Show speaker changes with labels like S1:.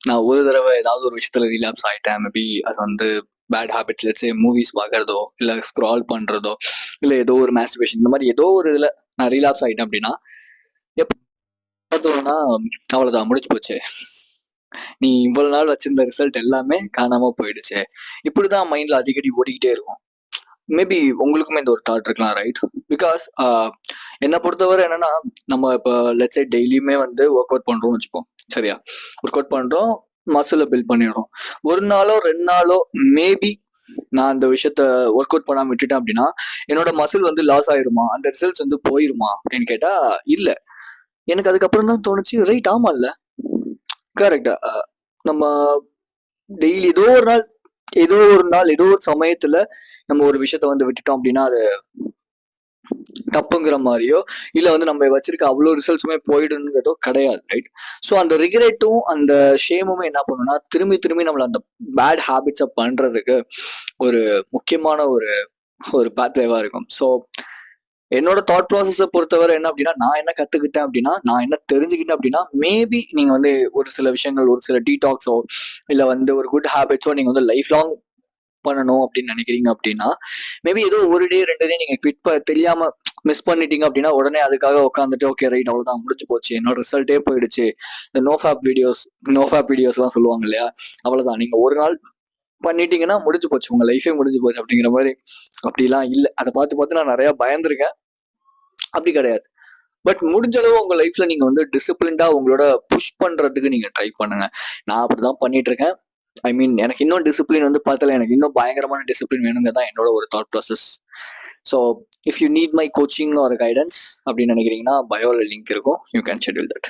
S1: நான் ஒரு தடவை ஏதாவது ஒரு விஷயத்துல ரீலாப்ஸ் ஆகிட்டேன். மேபி அது வந்து bad habits, let's say movies பார்க்கறதோ, இல்லை ஸ்க்ரால் பண்ணுறதோ, இல்லை ஏதோ ஒரு மாஸ்டர்பேஷன், இந்த மாதிரி ஏதோ ஒரு இதில் நான் ரீலாப்ஸ் ஆகிட்டேன் அப்படின்னா எப்போ பார்த்தோம்னா அவ்வளோதான், முடிஞ்சு போச்சு. நீ இவ்வளவு நாள் வச்சிருந்த ரிசல்ட் எல்லாமே காணாம போயிடுச்சு. இப்படிதான் மைண்ட்ல அடிக்கடி ஓடிக்கிட்டே இருக்கும். மேபி உங்களுக்குமே இந்த ஒரு தாட் இருக்கலாம், ரைட்? பிகாஸ் என்னை பொறுத்தவரை என்னன்னா, நம்ம இப்போ லெட்ஸ் சே டெய்லியுமே வந்து ஒர்க் அவுட் பண்றோம்னு வச்சுப்போம், சரியா? ஒர்க் அவுட் பண்றோம், மசிலை பில்ட் பண்ணிடுறோம். ஒரு நாளோ 2 நாளோ மேபி நான் அந்த விஷயத்த ஒர்க் அவுட் பண்ணாம விட்டுட்டேன் அப்படின்னா என்னோட மசில் வந்து லாஸ் ஆயிருமா, அந்த ரிசல்ட்ஸ் வந்து போயிருமா அப்படின்னு கேட்டா இல்ல. எனக்கு அதுக்கப்புறம் தான் தோணுச்சு, ரைட், ஆமா இல்ல, கரெக்ட். நம்ம டெய்லி ஏதோ ஒரு சமயத்துல நம்ம ஒரு விஷயத்த வந்து விட்டுட்டோம் அப்படின்னா அது தப்புங்கிற மாதிரியோ, இல்ல வந்து நம்ம வச்சிருக்க அவ்வளோ ரிசல்ட்ஸுமே போயிடுங்கிறதோ கிடையாது, ரைட்? ஸோ அந்த ரிக்ரெட்டும் அந்த ஷேமுமே என்ன பண்ணுன்னா திரும்பி திரும்பி நம்மள அந்த பேட் ஹேபிட்ஸை பண்றதுக்கு ஒரு முக்கியமான ஒரு பாத்வேவா இருக்கும். ஸோ என்னோட தாட் ப்ராசஸை பொறுத்தவரை என்ன அப்படின்னா, நான் என்ன கத்துக்கிட்டேன் அப்படின்னா, நான் என்ன தெரிஞ்சுக்கிட்டேன் அப்படின்னா, மேபி நீங்க வந்து ஒரு சில விஷயங்கள், ஒரு சில டீடாக்ஸோ இல்ல வந்து ஒரு குட் ஹேபிட்ஸோ நீங்க வந்து லைஃப் லாங் பண்ணணும் அப்படின்னு நினைக்கிறீங்க அப்படின்னா, மேபி ஏதோ ஒரு டே 2 டே நீங்க தெரியாம மிஸ் பண்ணிட்டீங்க அப்படின்னா உடனே அதுக்காக உட்காந்துட்டு ஓகே ரைட் அவ்வளவுதான் முடிஞ்சு போச்சு, என்னோட ரிசல்ட்டே போயிடுச்சு, இந்த நோஃபேப் வீடியோஸ் எல்லாம் சொல்லுவாங்க இல்லையா, அவ்வளவுதான், நீங்க ஒரு நாள் பண்ணிட்டீங்கன்னா முடிஞ்சு போச்சு, உங்க லைஃபே முடிஞ்சு போச்சு அப்படிங்கிற மாதிரி. அப்படிலாம் இல்லை. அதை பார்த்து நான் நிறைய பயந்துருக்கேன். அப்படி கிடையாது. பட் முடிஞ்ச அளவு உங்க லைஃப்ல நீங்க வந்து டிசிப்ளின்டா உங்களோட புஷ் பண்றதுக்கு நீங்க ட்ரை பண்ணுங்க. நான் அப்படிதான் பண்ணிட்டு இருக்கேன். ஐ மீன் எனக்கு இன்னும் டிசிப்ளின் வந்து பார்த்தல, எனக்கு இன்னும் பயங்கரமான டிசிப்ளின் வேணுங்க தான் என்னோட ஒரு thought process. So if you need my coaching or guidance அப்படின்னு நினைக்கிறீங்கன்னா பயோல லிங்க் இருக்கும், யூ கேன் ஷெட்யூல் தட்.